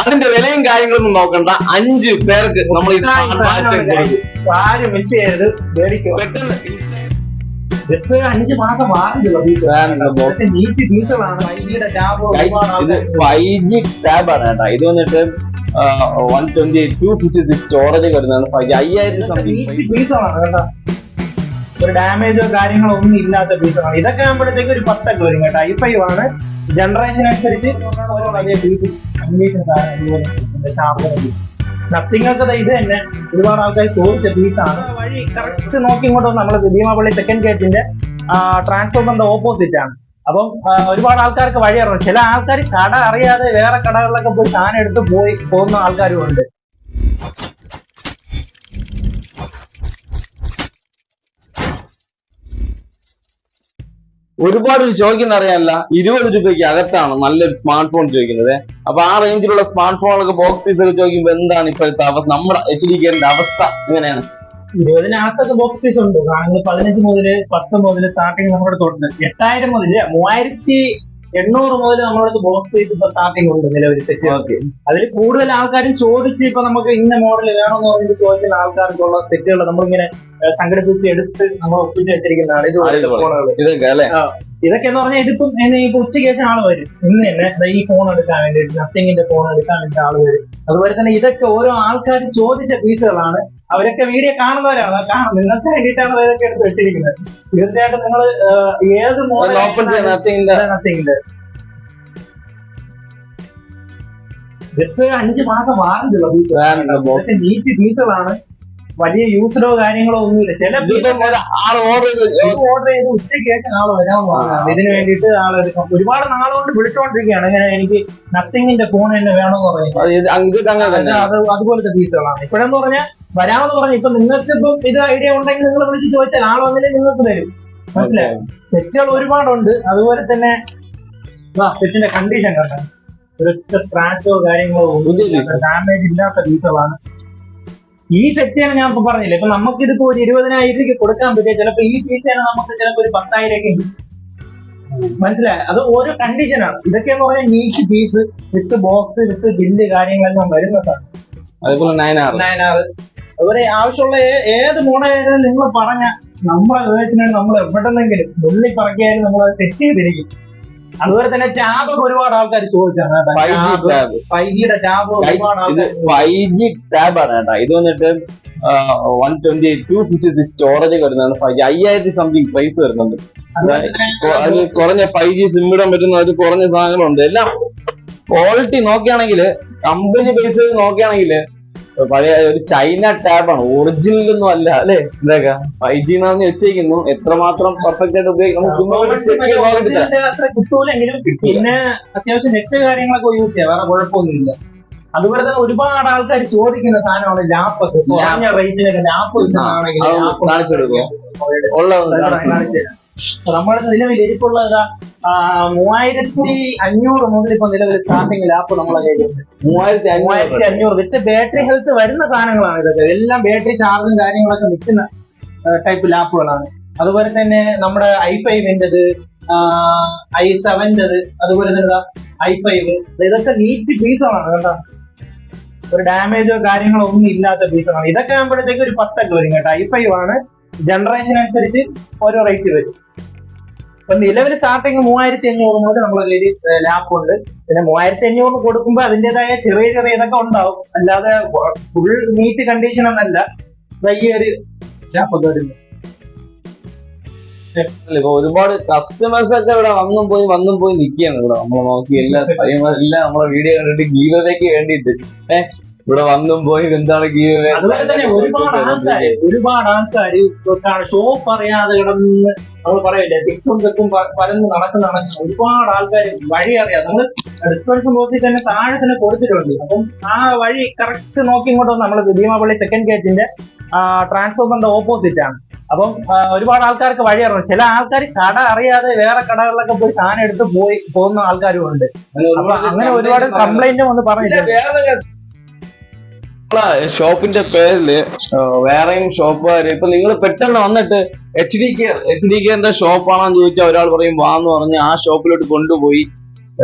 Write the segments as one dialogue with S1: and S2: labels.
S1: അതിന്റെ വിലയും കാര്യങ്ങളൊന്നും നോക്കണ്ട. 5 പേർക്ക് നമ്മൾ
S2: മിസ് ചെയ്ത്
S1: പെട്ടെന്ന്
S2: 5 മാസം വാറന്റിയുള്ള നീറ്റ് പീസുകളാണ്.
S1: ഇത് 5G ടാബ് ആണ് കേട്ടോ. ഇത് വന്നിട്ട് 128 256 സ്റ്റോറേജ് വരുന്നതാണ്. 5000 സംതിങ്
S2: പീസുകളാണ് കേട്ടോ. ഒരു ഡാമേജോ കാര്യങ്ങളോ ഒന്നും ഇല്ലാത്ത പീസുകളാണ്. ഇതൊക്കെ ആകുമ്പോഴത്തേക്ക് ഒരു 10 ഒക്കെ വരും കേട്ടോ. i5 ആണ്. ജനറേഷൻ അനുസരിച്ച് ഓരോ വലിയ പീസ് നത്തിങ്ങൊക്കെ ഇത് തന്നെ ഒരുപാട് ആൾക്കാർ ചോദിച്ച പീസാണ്. വഴി കറക്റ്റ് നോക്കി ഇങ്ങോട്ട് നമ്മൾ ഭീമാപള്ളി സെക്കൻഡ് ഗേറ്റിന്റെ ട്രാൻസ്ഫോമറിന്റെ ഓപ്പോസിറ്റ് ആണ്. അപ്പം ഒരുപാട് ആൾക്കാർക്ക് വഴി അറിയാം. ചില ആൾക്കാർ കട അറിയാതെ വേറെ കടകളിലൊക്കെ പോയി സാധനം എടുത്ത് പോകുന്ന ആൾക്കാരും ഉണ്ട്.
S1: ഒരുപാട് ചോദിക്കുന്ന അറിയാനല്ല, 20 രൂപയ്ക്ക് അകത്താണ് നല്ലൊരു സ്മാർട്ട് ഫോൺ ചോദിക്കുന്നത്. അപ്പൊ ആ റേഞ്ചിലുള്ള സ്മാർട്ട് ഫോണുകളൊക്കെ ബോക്സ് പീസ് ഒക്കെ ചോദിക്കുമ്പോൾ എന്താണ് ഇപ്പോഴത്തെ അവസ്ഥ, നമ്മുടെ HDKന്റെ അവസ്ഥ എങ്ങനെയാണ്?
S2: 20-നകത്തൊക്കെ ബോക്സ് പീസ് ഉണ്ട്. 15 മുതൽ 10 മുതൽ സ്റ്റാർട്ടിങ് നമ്മുടെ തൊട്ടുണ്ട് 8000 മുതൽ 3800 മുതൽ നമ്മുടെ ബോക്സ് പീസ് ഇപ്പൊ സ്റ്റാർട്ടിങ് ഉണ്ട് നിലവിൽ സെറ്റ്. അതിൽ കൂടുതൽ ആൾക്കാരും ചോദിച്ച് ഇപ്പൊ നമുക്ക് ഇന്ന മോഡൽ വേണമെന്ന് പറഞ്ഞിട്ട് ചോദിക്കുന്ന ആൾക്കാർക്കുള്ള സെറ്റുകൾ നമ്മളിങ്ങനെ സംഘടിപ്പിച്ച് എടുത്ത് നമ്മൾ ഒപ്പിച്ച് വെച്ചിരിക്കുന്നതാണ്. ഇതൊക്കെ എന്ന് പറഞ്ഞാൽ ഇതിപ്പം ഇപ്പൊ ഉച്ചയ്ക്ക് ശേഷം ആള് വരും. ഇന്ന് തന്നെ ഈ ഫോൺ എടുക്കാൻ വേണ്ടിയിട്ട്, നത്തിങ്ങിന്റെ ഫോൺ എടുക്കാൻ വേണ്ടിയിട്ട് ആള് വരും. അതുപോലെ തന്നെ ഇതൊക്കെ ഓരോ ആൾക്കാർ ചോദിച്ച പീസുകളാണ്. അവരൊക്കെ വീഡിയോ കാണുന്നവരാണ്. നിങ്ങൾക്ക് വേണ്ടിയിട്ടാണ് ഇതൊക്കെ എടുത്ത് വെച്ചിരിക്കുന്നത്. തീർച്ചയായിട്ടും നിങ്ങൾ ഏത് മോഡൽ നത്തിങ്ങിന്റെ ഇതൊക്കെ 5 മാസം വാറന്റിയുള്ള പീസ്. നീറ്റ് പീസുകളാണ്. വലിയ യൂസ്ഡോ കാര്യങ്ങളോ ഒന്നുമില്ല. ചില ഓർഡർ ചെയ്ത് ഉച്ചയ്ക്ക് ശേഷം ആള് വരാൻ പോകുന്നത്. ഇതിന് വേണ്ടിയിട്ട് ആളെടുക്കാം. ഒരുപാട് നാളുകൊണ്ട് വിളിച്ചോണ്ടിരിക്കുകയാണ് ഇങ്ങനെ എനിക്ക് നത്തിങ്ങിന്റെ ഫോൺ തന്നെ വേണമെന്ന് പറഞ്ഞാൽ. അതുപോലത്തെ പീസുകളാണ്. ഇപ്പോഴെന്ന് പറഞ്ഞാൽ വരാമെന്ന് പറഞ്ഞാൽ ഇപ്പൊ നിങ്ങൾക്ക് ഇപ്പം ഇത് ഐഡിയ ഉണ്ടെങ്കിൽ നിങ്ങൾ വിളിച്ച് ചോദിച്ചാൽ ആൾ വന്നില്ലേ നിങ്ങൾക്ക് തരും. മനസ്സിലായോ? സെറ്റുകൾ ഒരുപാടുണ്ട്. അതുപോലെ തന്നെ സെറ്റിന്റെ കണ്ടീഷൻ കണ്ട ഒരൊറ്റ സ്ക്രാച്ചോ കാര്യങ്ങളോ ഡാമേജ് ഇല്ലാത്ത പീസുകളാണ്. ഈ സെറ്റ് തന്നെ ഞാൻ ഇപ്പൊ പറഞ്ഞില്ല. ഇപ്പൊ നമുക്കിതിപ്പോ ഒരു 20,000 രൂപയ്ക്ക് കൊടുക്കാൻ പറ്റിയ ചിലപ്പോ ഈ പീസ് തന്നെ നമുക്ക് ചിലപ്പോ ഒരു 10,000 ഒക്കെ മനസ്സിലായോ? അത് ഓരോ കണ്ടീഷനാണ്. ഇതൊക്കെ എന്ന് പറഞ്ഞാൽ neat piece with box with bill കാര്യങ്ങളെല്ലാം വരുന്ന സാധനം.
S1: അതുപോലെ 9R
S2: അതുപോലെ ആവശ്യമുള്ള ഏത് മോഡലായാലും നിങ്ങൾ പറഞ്ഞ നമ്മളെ വേഴ്സിനാണ് നമ്മൾ എവിടെന്നെങ്കിലും ഉള്ളി പറക്കിയാലും നമ്മൾ സെറ്റ് ചെയ്തിരിക്കും. അതുപോലെ തന്നെ ടാബൊക്കെ ഒരുപാട് ആൾക്കാർ ചോദിച്ചാണ്. 5Gയുടെ ടാബ് ഒരുപാട്
S1: 5G ടാബ് ആണ് കേട്ടോ. ഇത് വന്നിട്ട് 128 256 സ്റ്റോറേജ് വരുന്നതാണ്. 5000 സംതിങ് പ്രൈസ് വരുന്നുണ്ട്. അത് കുറഞ്ഞ 5G സിം ഇടാൻ പറ്റുന്ന ഒരു കുറഞ്ഞ സാധനങ്ങളുണ്ട്. എല്ലാം ക്വാളിറ്റി നോക്കുകയാണെങ്കിൽ, കമ്പനി ബേസ് നോക്കുകയാണെങ്കിൽ പഴയ ഒരു ചൈന ടാബാണ്, ഒറിജിനൽ ഒന്നും അല്ല അല്ലെ. ഇതൊക്കെ 5G എന്നാന്ന് വെച്ചേക്കുന്നു. എത്രമാത്രം പെർഫെക്റ്റ് ആയിട്ട്
S2: കിട്ടൂലെങ്കിലും പിന്നെ അത്യാവശ്യം നെറ്റ് കാര്യങ്ങളൊക്കെ യൂസ് ചെയ്യാം, വേറെ കുഴപ്പമൊന്നുമില്ല. അതുപോലെ തന്നെ ഒരുപാട് ആൾക്കാർ ചോദിക്കുന്ന സാധനമാണ് ലാപ്പൊക്കെ. കുറഞ്ഞ റേറ്റിലൊക്കെ ലാപ്പ്
S1: കാണിച്ചു കൊടുക്കുക.
S2: നമ്മുടെ നിലവിൽ ഇരിപ്പുള്ള 3500 മുതൽ ഇപ്പൊ നിലവിൽ സ്റ്റാർട്ടിംഗ് ലാപ്പ് നമ്മളെ കയ്യിലുണ്ട്. 3500 വിത്ത് ബാറ്ററി ഹെൽത്ത് വരുന്ന സാധനങ്ങളാണ് ഇതൊക്കെ. എല്ലാം ബാറ്ററി ചാർജും കാര്യങ്ങളൊക്കെ നിൽക്കുന്ന ടൈപ്പ് ലാപ്പുകളാണ്. അതുപോലെ തന്നെ നമ്മുടെ i5-ൻ്റെത്, i7-ൻ്റെത്, അതുപോലെ തന്നെ i5 ഇതൊക്കെ നീറ്റ് പീസുകളാണ് കേട്ടോ. ഒരു ഡാമേജോ കാര്യങ്ങളോ ഒന്നും ഇല്ലാത്ത പീസുകളാണ്. ഇതൊക്കെ ആകുമ്പോഴത്തേക്ക് ഒരു 10 ഒക്കെ വരും കേട്ടോ. i5 ആണ്. ജനറേഷൻ അനുസരിച്ച് ഓരോ റേറ്റ് വരും. ഇപ്പൊ നിലവിൽ സ്റ്റാർട്ടിങ് 3500 മുതൽ നമ്മളെ കയ്യിൽ ലാപ്പ് ഉണ്ട്. പിന്നെ 3500 കൊടുക്കുമ്പോൾ അതിൻ്റെതായ ചെറിയ ചെറിയ ഇതൊക്കെ ഉണ്ടാവും. അല്ലാതെ ഫുൾ നീറ്റ് കണ്ടീഷൻ ഒന്നല്ല ഈ ഒരു ലാപ്പ് ഒക്കെ വരുന്നത്.
S1: ഇപ്പൊ ഒരുപാട് കസ്റ്റമേഴ്സ് ഒക്കെ ഇവിടെ വന്നും പോയി നിൽക്കുകയാണ്. ഇവിടെ നമ്മളെ നോക്കി എല്ലാം നമ്മളെ വീഡിയോ കണ്ടിട്ട് ഗീവവേക്ക് വേണ്ടിയിട്ട് ഇവിടെ വന്നും പോയി എന്താണ് ഗീവവേ.
S2: അതുപോലെ തന്നെ ഒരുപാട് ആൾക്കാർ ഷോപ്പ് അറിയാതെ കിടന്ന് നമ്മൾ പറയില്ലേ തെക്കും പരന്ന് നടക്കുന്നതാണ്. ഒരുപാട് ആൾക്കാർ വഴി അറിയാം. നമ്മൾ ഡിസ്പെൻഷൻ ബോക്സിൽ തന്നെ താഴെ തന്നെ കൊടുത്തിട്ടുണ്ട്. അപ്പം ആ വഴി കറക്റ്റ് നോക്കി ഇങ്ങോട്ട് നമ്മൾ ഭീമാപള്ളി സെക്കൻഡ് ഗേറ്റിന്റെ ട്രാൻസ്ഫോമറിന്റെ ഓപ്പോസിറ്റ് ആണ്. അപ്പം ഒരുപാട് ആൾക്കാർക്ക് വഴി അറിയാം. ചില ആൾക്കാർ കട അറിയാതെ വേറെ കടകളിലൊക്കെ പോയി സാധനം എടുത്ത് പോകുന്ന ആൾക്കാരും ഉണ്ട്. അപ്പൊ അങ്ങനെ ഒരുപാട് കംപ്ലൈന്റും ഒന്ന് പറഞ്ഞില്ല.
S1: ഷോപ്പിന്റെ പേരില് വേറെയും ഷോപ്പുകാര് ഇപ്പൊ നിങ്ങൾ പെട്ടെന്ന് വന്നിട്ട് HDKന്റെ ഷോപ്പാണെന്ന് ചോദിച്ചാൽ ഒരാൾ പറയും വാന്ന് പറഞ്ഞ് ആ ഷോപ്പിലോട്ട് കൊണ്ടുപോയി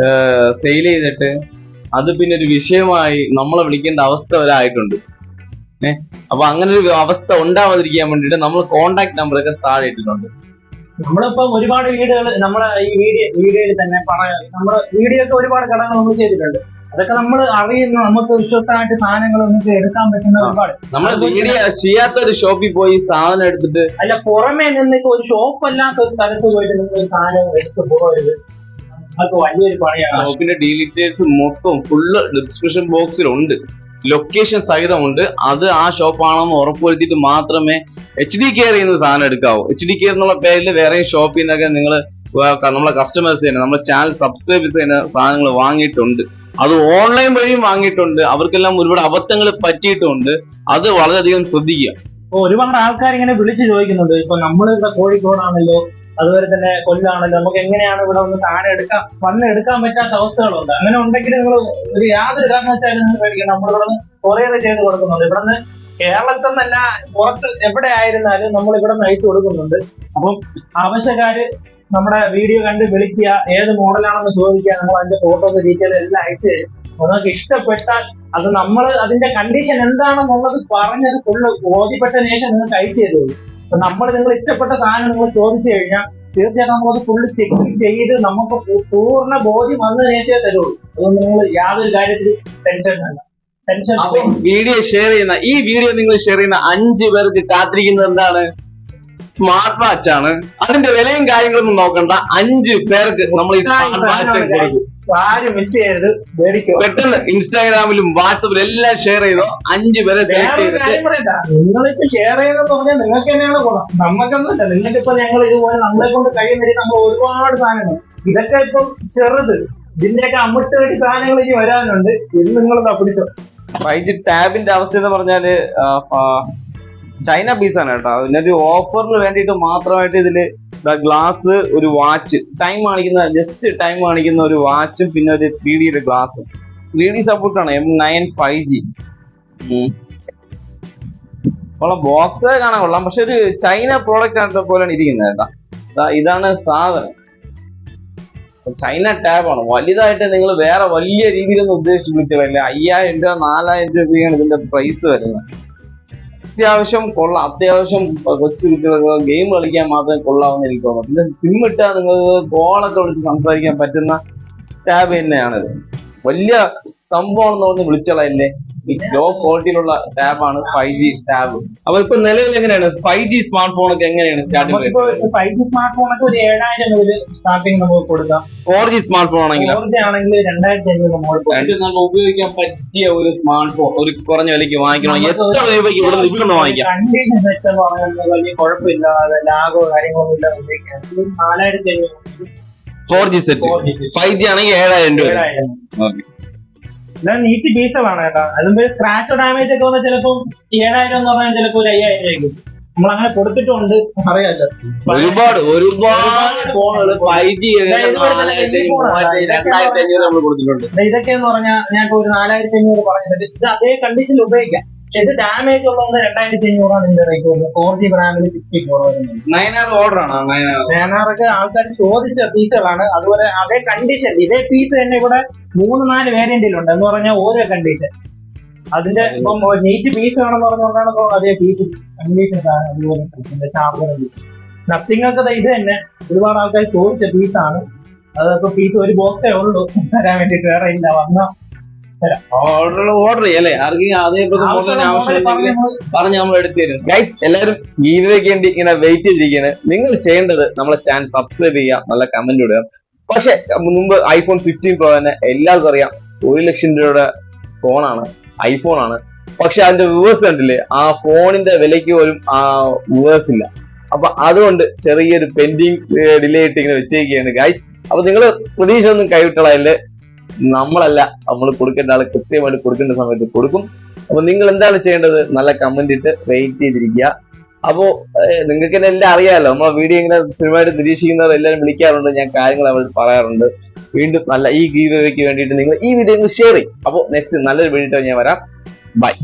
S1: സെയിൽ ചെയ്തിട്ട് അത് പിന്നെ ഒരു വിഷയമായി നമ്മളെ വിളിക്കേണ്ട അവസ്ഥ വരെ ആയിട്ടുണ്ട്. അപ്പൊ അങ്ങനെ ഒരു അവസ്ഥ ഉണ്ടാവാതിരിക്കാൻ വേണ്ടിട്ട് നമ്മൾ കോണ്ടാക്ട് നമ്പർ ഒക്കെ താഴെ ഇട്ടിട്ടുണ്ട്.
S2: നമ്മളിപ്പോ ഒരുപാട് വീഡിയോകൾ നമ്മളെ ഈ വീഡിയോയിൽ തന്നെ നമ്മുടെ വീഡിയോ ഒക്കെ ഒരുപാട് ഘടകങ്ങൾ നമ്മൾ ചെയ്തിട്ടുണ്ട്. അതൊക്കെ നമ്മൾ അറിയുന്ന നമുക്ക് വിശ്വസ്തമായിട്ട് സാധനങ്ങൾ നമുക്ക് എടുക്കാൻ പറ്റുന്ന ഒരുപാട്.
S1: നമ്മൾ വീഡിയോ ചെയ്യാത്ത ഒരു ഷോപ്പിൽ പോയി സാധനം എടുത്തിട്ട്
S2: അല്ല, പുറമേ നിന്നൊക്കെ ഒരു ഷോപ്പ് അല്ലാത്ത ഒരു സ്ഥലത്ത് പോയിട്ട് നിങ്ങൾ സാധനം എടുത്ത് പോകരുത്. നമുക്ക് വലിയൊരു പണിയാണ്.
S1: ഷോപ്പിന്റെ ഡീറ്റെയിൽസ് മൊത്തം ഫുള്ള് ഡിസ്ക്രിപ്ഷൻ ബോക്സിലുണ്ട്, ലൊക്കേഷൻ സഹിതമുണ്ട്. അത് ആ ഷോപ്പാണെന്ന് ഉറപ്പുവരുത്തിയിട്ട് മാത്രമേ HD കെയർ ചെയ്യുന്ന സാധനം എടുക്കാവൂ. HD കെയർ എന്നുള്ള പേരിൽ വേറെ ഷോപ്പിൽ നിന്നൊക്കെ നിങ്ങൾ നമ്മളെ കസ്റ്റമേഴ്സ് തന്നെ നമ്മുടെ ചാനൽ സബ്സ്ക്രൈബ് ചെയ്യുന്ന സാധനങ്ങൾ വാങ്ങിയിട്ടുണ്ട്. അത് ഓൺലൈൻ വഴിയും വാങ്ങിയിട്ടുണ്ട്. അവർക്കെല്ലാം ഒരുപാട് അബദ്ധങ്ങൾ പറ്റിയിട്ടുണ്ട്. അത് വളരെയധികം ശ്രദ്ധിക്കുക.
S2: ഒരുപാട് ആൾക്കാർ ഇങ്ങനെ വിളിച്ചു ചോദിക്കുന്നുണ്ട്. ഇപ്പൊ നമ്മളിവിടെ കോഴിക്കോടാണല്ലോ, അതുപോലെ തന്നെ കൊല്ലാണല്ലോ, നമുക്ക് എങ്ങനെയാണ് ഇവിടെ ഒന്ന് സാധനം എടുക്കാൻ പറ്റാത്ത അവസ്ഥകളുണ്ട്. അങ്ങനെ ഉണ്ടെങ്കിൽ നിങ്ങൾ ഒരു യാതൊരു കാരണവശാലും നിങ്ങൾ പേടിക്കണം. നമ്മളിവിടെ കൊറിയർ ചെയ്ത് കൊടുക്കുന്നുണ്ട്. ഇവിടെ നിന്ന് കേരളത്തിൽ നിന്നല്ല, പുറത്ത് എവിടെ ആയിരുന്നാലും നമ്മൾ ഇവിടെ നിന്ന് അയച്ചു കൊടുക്കുന്നുണ്ട്. അപ്പം ആവശ്യക്കാര് നമ്മുടെ വീഡിയോ കണ്ട് വിളിക്കുക, ഏത് മോഡലാണെന്ന് ചോദിക്കുക, നമ്മൾ അതിന്റെ ഫോട്ടോസ് ഡീറ്റെയിൽ എല്ലാം അയച്ചു തരും. നിങ്ങൾക്ക് ഇഷ്ടപ്പെട്ടാൽ അത് നമ്മൾ അതിന്റെ കണ്ടീഷൻ എന്താണെന്നുള്ളത് പറഞ്ഞത് ഫുള്ള് ബോധ്യപ്പെട്ടതിന് ശേഷം നിങ്ങൾക്ക് അയച്ചു തരുള്ളൂ. അപ്പൊ നിങ്ങൾ ഇഷ്ടപ്പെട്ട സാധനം നിങ്ങൾ ചോദിച്ചു കഴിഞ്ഞാൽ തീർച്ചയായിട്ടും നമ്മളത് ഫുള്ള് ചെക്ക് ചെയ്ത് നമുക്ക് പൂർണ്ണ ബോധ്യം വന്നതിന് ശേഷമേ തരുള്ളൂ. അതുകൊണ്ട് നിങ്ങൾ യാതൊരു കാര്യത്തിൽ ടെൻഷൻ വേണ്ട.
S1: വീഡിയോ ഷെയർ ചെയ്യുന്ന ഈ വീഡിയോ നിങ്ങൾ ഷെയർ ചെയ്യുന്ന 5 പേർക്ക് കാത്തിരിക്കുന്നത് എന്താണ്? സ്മാർട്ട് വാച്ച് ആണ്. അതിന്റെ വിലയും കാര്യങ്ങളൊന്നും നോക്കണ്ട, 5 പേർക്ക് നമ്മൾ ഈ സ്മാർട്ട് വാച്ച് കൊടുക്കും.
S2: ആരും മിസ് ചെയ്യരുത്,
S1: പെട്ടെന്ന് ഇൻസ്റ്റാഗ്രാമിലും വാട്സപ്പിലും എല്ലാം ഷെയർ ചെയ്തോ. 5 പേരെ സെലക്ട് ചെയ്തിട്ട്
S2: നിങ്ങളിപ്പോ ഷെയർ ചെയ്തെന്ന് പറഞ്ഞാൽ നിങ്ങൾക്ക് തന്നെയാണ് ഗുണം, നമുക്കൊന്നുമില്ല. നിങ്ങൾക്കിപ്പോ ഞങ്ങൾ ഇതുപോലെ നമ്മളെ കൊണ്ട് കഴിയുന്ന നമ്മൾ ഒരുപാട് സാധനങ്ങൾ, ഇതൊക്കെ ഇപ്പം ചെറുത്, ഇതിന്റെയൊക്കെ അമ്മിട്ട് വേണ്ടി സാധനങ്ങൾ ഇനി വരാനുണ്ട്. ഇത് നിങ്ങളെന്താ പിടിച്ചോ.
S1: 5G ടാബിന്റെ അവസ്ഥ എന്ന് പറഞ്ഞാല് ചൈന പീസാണ് കേട്ടോ. അതിനൊരു ഓഫറിന് വേണ്ടിയിട്ട് മാത്രമായിട്ട് ഇതില് ഗ്ലാസ്, ഒരു വാച്ച്, ടൈം കാണിക്കുന്ന ജസ്റ്റ് ടൈം കാണിക്കുന്ന ഒരു വാച്ചും പിന്നെ ഒരു 3D ഗ്ലാസും. 3D സപ്പോർട്ടാണ്. M9 5G. കൊള്ളാം, ബോക്സ് കാണാൻ കൊള്ളാം. പക്ഷെ ഒരു ചൈന പ്രോഡക്റ്റ് ആണ് പോലെയാണ് ഇരിക്കുന്നത് കേട്ടോ. ഇതാണ് സാധനം, ചൈന ടാബാണ്. വലുതായിട്ട് നിങ്ങൾ വേറെ വലിയ രീതിയിലൊന്നും ഉദ്ദേശിച്ച് വിളിച്ചതല്ല. 5000 രൂപ 4000 രൂപയാണ് ഇതിന്റെ പ്രൈസ് വരുന്നത്. അത്യാവശ്യം കൊള്ളാം. അത്യാവശ്യം കൊച്ചു കുട്ടികൾക്ക് ഗെയിം കളിക്കാൻ മാത്രമേ കൊള്ളാമെന്ന് എനിക്ക് തോന്നുന്നു. പിന്നെ സിം ഇട്ടാൽ നിങ്ങൾക്ക് കോളൊക്കെ വിളിച്ച് സംസാരിക്കാൻ പറ്റുന്ന ടാബ് തന്നെയാണിത്. വലിയ സംഭവമാണെന്ന് പറഞ്ഞ് വിളിച്ചോളല്ലേ. Law ക്വാളിറ്റിയിലുള്ള ടാബാണ് 5G tab. അപ്പൊ ഇപ്പൊ നിലവിൽ എങ്ങനെയാണ് 5G സ്മാർട്ട് ഫോൺ ഒക്കെ എങ്ങനെയാണ് സ്റ്റാർട്ടിംഗ്?
S2: 5G സ്മാർട്ട് ഫോൺ ഒക്കെ ഒരു 7000 മുതൽ സ്റ്റാർട്ടിംഗ് നമുക്ക് കൊടുക്കാം.
S1: 4G സ്മാർട്ട് ഫോൺ ആണെങ്കിൽ
S2: 2500
S1: നമുക്ക് ഉപയോഗിക്കാൻ പറ്റിയ ഒരു സ്മാർട്ട് ഫോൺ ഒരു കുറഞ്ഞ വിലയ്ക്ക് വാങ്ങിക്കണം. എത്ര രൂപയ്ക്ക് ഇവിടുന്ന് വാങ്ങിക്കാം?
S2: കണ്ടീഷൻ സെറ്റ് എന്ന് പറയുന്നത് വലിയ കുഴപ്പമില്ലാതെ ലാഗോ കാര്യങ്ങളൊന്നും ഇല്ലാതെ ഉപയോഗിക്കാം. 4500
S1: 4G സെറ്റ്. 5G ആണെങ്കിൽ 7000 രൂപ. ഓക്കെ,
S2: നീറ്റ് പീസുകളാണ് കേട്ടോ. അതും സ്ക്രാച്ച് ഡാമേജ് ഒക്കെ വന്നാൽ ചിലപ്പോൾ 7000 എന്ന് പറഞ്ഞാൽ ചിലപ്പോൾ ഒരു 5000 രൂപയ്ക്ക് നമ്മൾ അങ്ങനെ കൊടുത്തിട്ടുണ്ട്. അറിയാലോ,
S1: ഒരുപാട് ഫോണുകൾ 5G 2500 നമ്മൾ കൊടുത്തിട്ടുണ്ട്.
S2: ഇതൊക്കെ എന്ന് പറഞ്ഞാൽ ഞാൻ ഒരു 4500 പറഞ്ഞിട്ട് ഇത് അതേ കണ്ടീഷനിൽ ഉപയോഗിക്കാം. പക്ഷെ ഇത് ഡാമേജ് ഉള്ളതുകൊണ്ട് 2500 ഇതിന്റെ റേറ്റ് വരുന്നത്. 4G റാമിൽ 64 വരുന്നത്.
S1: 9R ഓർഡർ ആണ്.
S2: 9R ഒക്കെ ആൾക്കാർ ചോദിച്ച പീസുകളാണ്. അതുപോലെ അതേ കണ്ടീഷൻ ഇതേ പീസ് തന്നെ ഇവിടെ 3-4 വേരിയന്റിലുണ്ട്. എന്ന് പറഞ്ഞാൽ ഓരോ കണ്ടീഷൻ അതിന്റെ ഇപ്പം നീറ്റ് പീസ് വേണമെന്ന് പറഞ്ഞുകൊണ്ടാണ് അതേ പീസ് കണ്ടീഷൻ അതുപോലെ ചാർജർ നത്തിങ് ഒക്കെ ഇത് തന്നെ ഒരുപാട് ആൾക്കാർ ചോദിച്ച പീസാണ്. അതൊക്കെ പീസ് ഒരു ബോക്സേ ഉള്ളൂ തരാൻ വേണ്ടിട്ട്, വേറെ ഇല്ല. വന്ന
S1: ഓർഡർ ചെയ്യല്ലേ, ആർക്കെങ്കിലും അതേപോലെ പറഞ്ഞ് നമ്മൾ എടുത്തു തരും. ഗൈസ്, എല്ലാവരും ഗീവിലേക്ക് വേണ്ടി ഇങ്ങനെ വെയിറ്റ് ചെയ്തിരിക്കുകയാണ്. നിങ്ങൾ ചെയ്യേണ്ടത് നമ്മളെ ചാനൽ സബ്സ്ക്രൈബ് ചെയ്യുക, നല്ല കമന്റ് ഇടുക. പക്ഷെ മുമ്പ് iPhone 15 Pro തന്നെ എല്ലാവർക്കും അറിയാം 1 ലക്ഷം രൂപയുടെ ഫോണാണ്, ഐഫോൺ ആണ്. പക്ഷെ അതിന്റെ വ്യൂവേഴ്സ് കണ്ടില്ലേ, ആ ഫോണിന്റെ വിലയ്ക്ക് പോലും ആ വ്യൂവേഴ്സ് ഇല്ല. അപ്പൊ അതുകൊണ്ട് ചെറിയൊരു പെൻഡിങ് ഡിലേ ഇട്ട് ഇങ്ങനെ വെച്ചേക്കുകയാണ് ഗൈസ്. അപ്പൊ നിങ്ങൾ പ്രതീക്ഷ ഒന്നും കൈവിട്ടളയല്ലേ. നമ്മളല്ല, നമ്മൾ കൊടുക്കേണ്ട ആള് കൃത്യമായിട്ട് കൊടുക്കേണ്ട സമയത്ത് കൊടുക്കും. അപ്പൊ നിങ്ങൾ എന്താണ് ചെയ്യേണ്ടത്? നല്ല കമന്റ് ഇട്ട് വെയിറ്റ് ചെയ്തിരിക്കുക. അപ്പോ നിങ്ങൾക്ക് തന്നെ എല്ലാം അറിയാമല്ലോ, നമ്മളെ വീഡിയോ ഇങ്ങനെ സിനിമയായിട്ട് നിരീക്ഷിക്കുന്നവർ എല്ലാവരും വിളിക്കാറുണ്ട്, ഞാൻ കാര്യങ്ങൾ അവർ പറയാറുണ്ട്. വീണ്ടും നല്ല ഈ ഗീവ് വേക്ക് വേണ്ടിയിട്ട് നിങ്ങൾ ഈ വീഡിയോ ഷെയർ ചെയ്യും. അപ്പോൾ നെക്സ്റ്റ് നല്ലൊരു വീഡിയോ ഞാൻ വരാം. ബൈ.